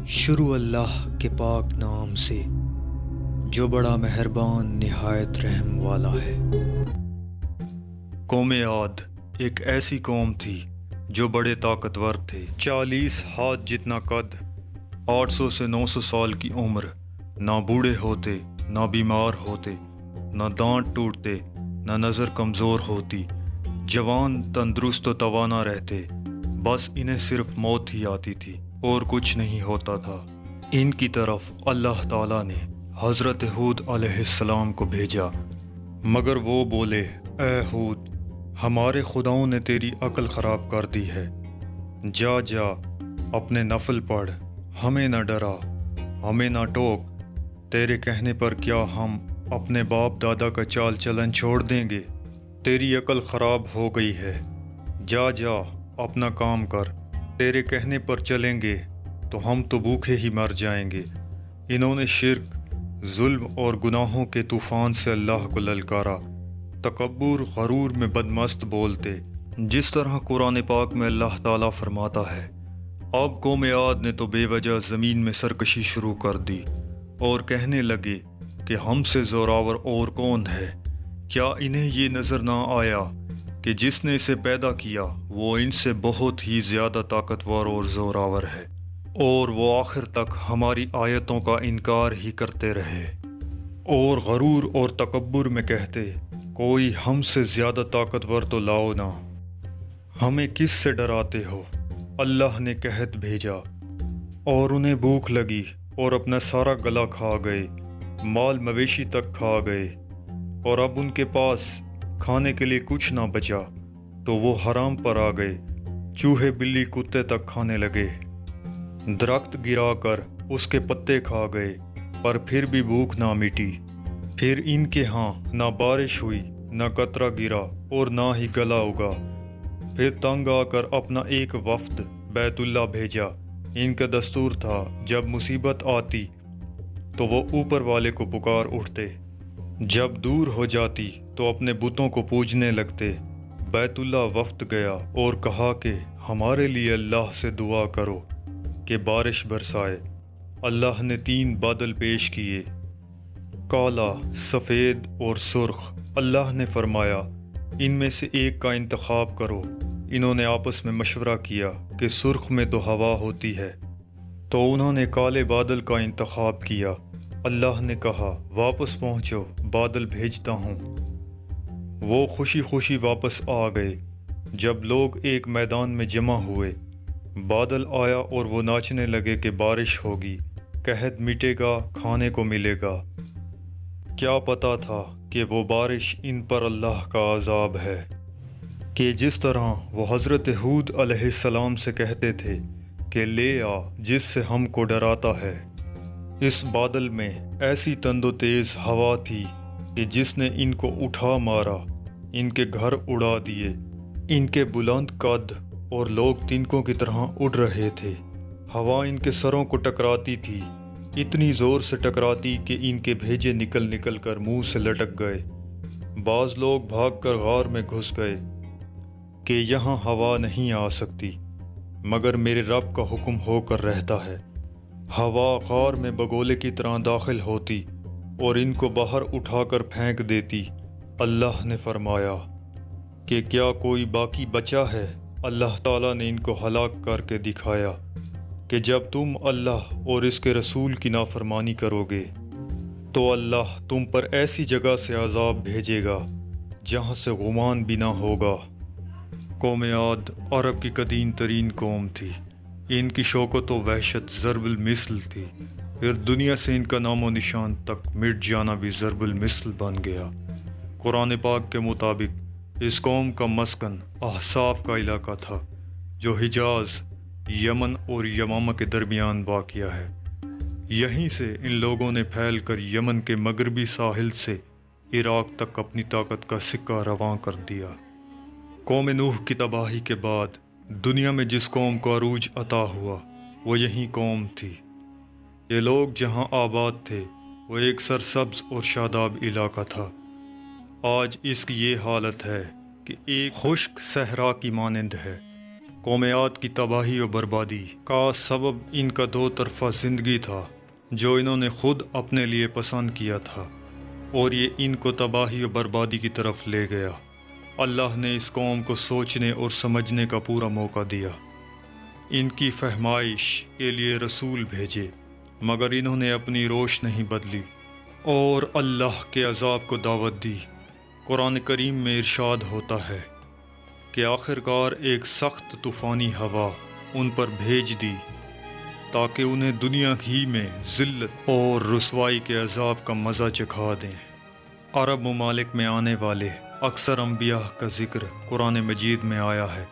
شروع اللہ کے پاک نام سے جو بڑا مہربان نہایت رحم والا ہے۔ قوم عاد ایک ایسی قوم تھی جو بڑے طاقتور تھے، 40 ہاتھ جتنا قد، 800 سے 900 سال کی عمر، نہ بوڑھے ہوتے نہ بیمار ہوتے، نہ دانت ٹوٹتے نہ نظر کمزور ہوتی، جوان تندرست و توانا رہتے، بس انہیں صرف موت ہی آتی تھی اور کچھ نہیں ہوتا تھا۔ ان کی طرف اللہ تعالیٰ نے حضرت ہود علیہ السلام کو بھیجا، مگر وہ بولے، اے ہود، ہمارے خداؤں نے تیری عقل خراب کر دی ہے، جا جا اپنے نفل پڑھ، ہمیں نہ ڈرا، ہمیں نہ ٹوک، تیرے کہنے پر کیا ہم اپنے باپ دادا کا چال چلن چھوڑ دیں گے؟ تیری عقل خراب ہو گئی ہے، جا جا اپنا کام کر، تیرے کہنے پر چلیں گے تو ہم تو بھوکے ہی مر جائیں گے۔ انہوں نے شرک، ظلم اور گناہوں کے طوفان سے اللہ کو للکارا، تکبر غرور میں بدمست بولتے، جس طرح قرآن پاک میں اللہ تعالیٰ فرماتا ہے، اب قوم عاد نے تو بے وجہ زمین میں سرکشی شروع کر دی اور کہنے لگے کہ ہم سے زوراور اور کون ہے؟ کیا انہیں یہ نظر نہ آیا کہ جس نے اسے پیدا کیا وہ ان سے بہت ہی زیادہ طاقتور اور زوراور ہے، اور وہ آخر تک ہماری آیتوں کا انکار ہی کرتے رہے، اور غرور اور تکبر میں کہتے، کوئی ہم سے زیادہ طاقتور تو لاؤ نا، ہمیں کس سے ڈراتے ہو؟ اللہ نے قحط بھیجا اور انہیں بھوک لگی اور اپنا سارا گلا کھا گئے، مال مویشی تک کھا گئے، اور اب ان کے پاس کھانے کے لیے کچھ نہ بچا تو وہ حرام پر آ گئے، چوہے بلی کتے تک کھانے لگے، درخت گرا کر اس کے پتے کھا گئے، پر پھر بھی بھوک نہ مٹی۔ پھر ان کے ہاں نہ بارش ہوئی، نہ قطرہ گرا اور نہ ہی گلا اگا۔ پھر تنگ آ کر اپنا ایک وفد بیت اللہ بھیجا۔ ان کا دستور تھا جب مصیبت آتی تو وہ اوپر والے کو پکار اٹھتے، جب دور ہو جاتی تو اپنے بتوں کو پوجنے لگتے۔ بیت اللہ وفد گیا اور کہا کہ ہمارے لیے اللہ سے دعا کرو کہ بارش برسائے۔ اللہ نے 3 بادل پیش کیے، کالا، سفید اور سرخ۔ اللہ نے فرمایا، ان میں سے ایک کا انتخاب کرو۔ انہوں نے آپس میں مشورہ کیا کہ سرخ میں تو ہوا ہوتی ہے، تو انہوں نے کالے بادل کا انتخاب کیا۔ اللہ نے کہا، واپس پہنچو، بادل بھیجتا ہوں۔ وہ خوشی خوشی واپس آ گئے۔ جب لوگ ایک میدان میں جمع ہوئے، بادل آیا اور وہ ناچنے لگے کہ بارش ہوگی، قحط مٹے گا، کھانے کو ملے گا۔ کیا پتا تھا کہ وہ بارش ان پر اللہ کا عذاب ہے، کہ جس طرح وہ حضرت ہود علیہ السلام سے کہتے تھے کہ لے آ جس سے ہم کو ڈراتا ہے۔ اس بادل میں ایسی تند و تیز ہوا تھی کہ جس نے ان کو اٹھا مارا، ان کے گھر اڑا دیے۔ ان کے بلند قد اور لوگ تنکوں کی طرح اڑ رہے تھے۔ ہوا ان کے سروں کو ٹکراتی تھی، اتنی زور سے ٹکراتی کہ ان کے بھیجے نکل نکل کر منہ سے لٹک گئے۔ بعض لوگ بھاگ کر غار میں گھس گئے کہ یہاں ہوا نہیں آ سکتی، مگر میرے رب کا حکم ہو کر رہتا ہے۔ ہوا غار میں بگولے کی طرح داخل ہوتی اور ان کو باہر اٹھا کر پھینک دیتی۔ اللہ نے فرمایا کہ کیا کوئی باقی بچا ہے؟ اللہ تعالیٰ نے ان کو ہلاک کر کے دکھایا کہ جب تم اللہ اور اس کے رسول کی نافرمانی کرو گے تو اللہ تم پر ایسی جگہ سے عذاب بھیجے گا جہاں سے غمان بھی نہ ہوگا۔ قوم عاد عرب کی قدیم ترین قوم تھی۔ ان کی شوکت و وحشت ضرب المثل تھی، پھر دنیا سے ان کا نام و نشان تک مٹ جانا بھی ضرب المثل بن گیا۔ قرآن پاک کے مطابق اس قوم کا مسکن احصاف کا علاقہ تھا، جو حجاز، یمن اور یمامہ کے درمیان واقع ہے۔ یہیں سے ان لوگوں نے پھیل کر یمن کے مغربی ساحل سے عراق تک اپنی طاقت کا سکہ رواں کر دیا۔ قوم نوح کی تباہی کے بعد دنیا میں جس قوم کو عروج عطا ہوا وہ یہی قوم تھی۔ یہ لوگ جہاں آباد تھے وہ ایک سرسبز اور شاداب علاقہ تھا۔ آج اس کی یہ حالت ہے کہ ایک خشک صحرا کی مانند ہے۔ قوم عاد کی تباہی و بربادی کا سبب ان کا دو طرفہ زندگی تھا جو انہوں نے خود اپنے لیے پسند کیا تھا، اور یہ ان کو تباہی و بربادی کی طرف لے گیا۔ اللہ نے اس قوم کو سوچنے اور سمجھنے کا پورا موقع دیا، ان کی فہمائش کے لیے رسول بھیجے، مگر انہوں نے اپنی روش نہیں بدلی اور اللہ کے عذاب کو دعوت دی۔ قرآن کریم میں ارشاد ہوتا ہے کہ آخرکار ایک سخت طوفانی ہوا ان پر بھیج دی تاکہ انہیں دنیا ہی میں ذلت اور رسوائی کے عذاب کا مزہ چکھا دیں۔ عرب ممالک میں آنے والے اکثر انبیاء کا ذکر قرآن مجید میں آیا ہے،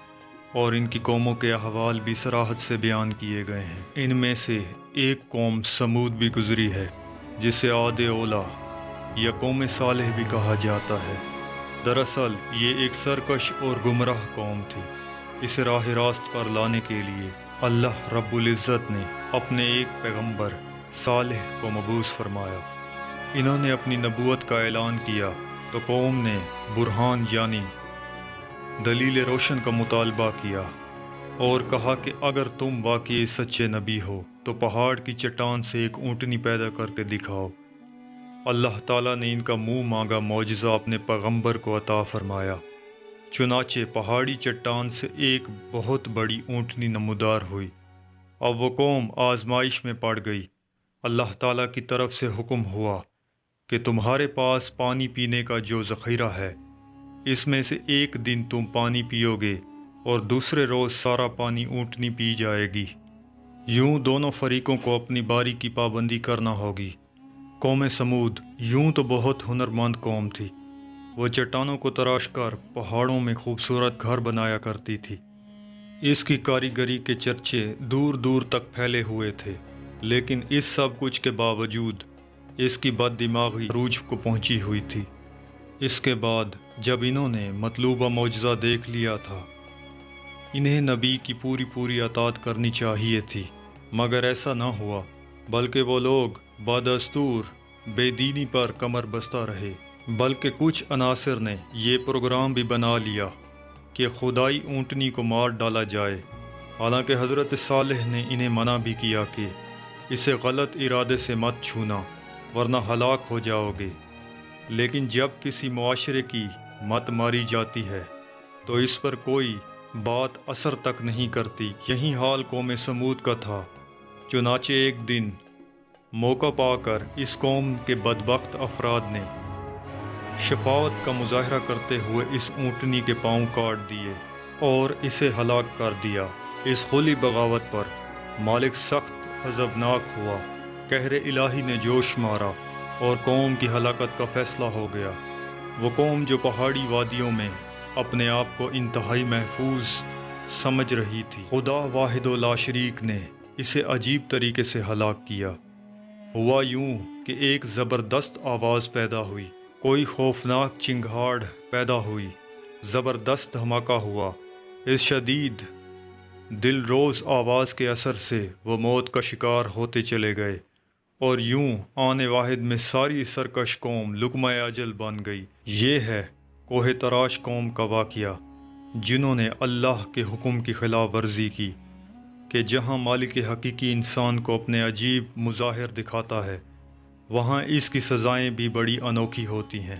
اور ان کی قوموں کے احوال بھی صراحت سے بیان کیے گئے ہیں۔ ان میں سے ایک قوم سمود بھی گزری ہے، جسے عاد اولا یا قوم صالح بھی کہا جاتا ہے۔ دراصل یہ ایک سرکش اور گمراہ قوم تھی۔ اسے راہ راست پر لانے کے لیے اللہ رب العزت نے اپنے ایک پیغمبر صالح کو مبعوث فرمایا۔ انہوں نے اپنی نبوت کا اعلان کیا تو قوم نے برہان یعنی دلیل روشن کا مطالبہ کیا اور کہا کہ اگر تم واقعی سچے نبی ہو تو پہاڑ کی چٹان سے ایک اونٹنی پیدا کر کے دکھاؤ۔ اللہ تعالیٰ نے ان کا منہ مانگا معجزہ اپنے پیغمبر کو عطا فرمایا۔ چنانچہ پہاڑی چٹان سے ایک بہت بڑی اونٹنی نمودار ہوئی۔ اب وہ قوم آزمائش میں پڑ گئی۔ اللہ تعالیٰ کی طرف سے حکم ہوا کہ تمہارے پاس پانی پینے کا جو ذخیرہ ہے، اس میں سے ایک دن تم پانی پیو گے اور دوسرے روز سارا پانی اونٹنی پی جائے گی۔ یوں دونوں فریقوں کو اپنی باری کی پابندی کرنا ہوگی۔ قوم سمود یوں تو بہت ہنرمند قوم تھی۔ وہ چٹانوں کو تراش کر پہاڑوں میں خوبصورت گھر بنایا کرتی تھی۔ اس کی کاریگری کے چرچے دور دور تک پھیلے ہوئے تھے، لیکن اس سب کچھ کے باوجود اس کی بد دماغی عروج کو پہنچی ہوئی تھی۔ اس کے بعد جب انہوں نے مطلوبہ معجزہ دیکھ لیا تھا، انہیں نبی کی پوری اطاعت کرنی چاہیے تھی، مگر ایسا نہ ہوا، بلکہ وہ لوگ بدستور بے دینی پر کمر بستہ رہے۔ بلکہ کچھ عناصر نے یہ پروگرام بھی بنا لیا کہ خدائی اونٹنی کو مار ڈالا جائے، حالانکہ حضرت صالح نے انہیں منع بھی کیا کہ اسے غلط ارادے سے مت چھونا ورنہ ہلاک ہو جاؤ گے۔ لیکن جب کسی معاشرے کی مت ماری جاتی ہے تو اس پر کوئی بات اثر تک نہیں کرتی۔ یہی حال قوم سمود کا تھا۔ چنانچہ ایک دن موقع پا کر اس قوم کے بدبخت افراد نے شفاعت کا مظاہرہ کرتے ہوئے اس اونٹنی کے پاؤں کاٹ دیے اور اسے ہلاک کر دیا۔ اس کھلی بغاوت پر مالک سخت غضبناک ہوا۔ قہر الہی نے جوش مارا اور قوم کی ہلاکت کا فیصلہ ہو گیا۔ وہ قوم جو پہاڑی وادیوں میں اپنے آپ کو انتہائی محفوظ سمجھ رہی تھی، خدا واحد و لا شریک نے اسے عجیب طریقے سے ہلاک کیا۔ ہوا یوں کہ ایک زبردست آواز پیدا ہوئی، کوئی خوفناک چنگھاڑ پیدا ہوئی، زبردست دھماکہ ہوا۔ اس شدید دل روز آواز کے اثر سے وہ موت کا شکار ہوتے چلے گئے، اور یوں آنے واحد میں ساری سرکش قوم لقمہ اجل بن گئی۔ یہ ہے کوہ تراش قوم کا واقعہ، جنہوں نے اللہ کے حکم کی خلاف ورزی کی کہ جہاں مالک حقیقی انسان کو اپنے عجیب مظاہر دکھاتا ہے، وہاں اس کی سزائیں بھی بڑی انوکھی ہوتی ہیں۔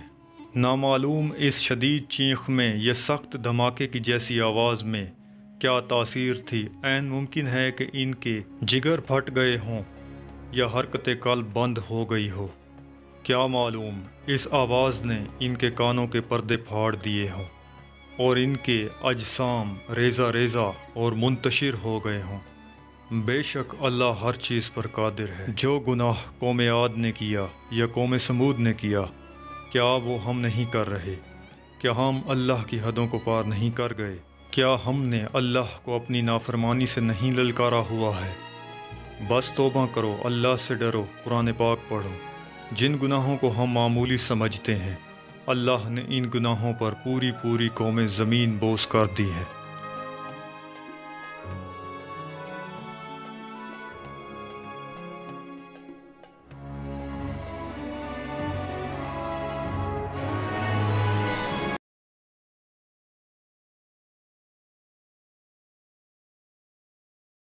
نامعلوم اس شدید چیخ میں یا سخت دھماکے کی جیسی آواز میں کیا تاثیر تھی؟ عین ممکن ہے کہ ان کے جگر پھٹ گئے ہوں یا حرکت قلب بند ہو گئی ہو۔ کیا معلوم اس آواز نے ان کے کانوں کے پردے پھاڑ دیے ہوں اور ان کے اجسام ریزہ ریزہ اور منتشر ہو گئے ہوں۔ بے شک اللہ ہر چیز پر قادر ہے۔ جو گناہ قوم عاد نے کیا یا قوم سمود نے کیا، کیا وہ ہم نہیں کر رہے؟ کیا ہم اللہ کی حدوں کو پار نہیں کر گئے؟ کیا ہم نے اللہ کو اپنی نافرمانی سے نہیں للکارا ہوا ہے؟ بس توبہ کرو، اللہ سے ڈرو، قرآن پاک پڑھو۔ جن گناہوں کو ہم معمولی سمجھتے ہیں، اللہ نے ان گناہوں پر پوری قوم زمین بوس کر دی ہے۔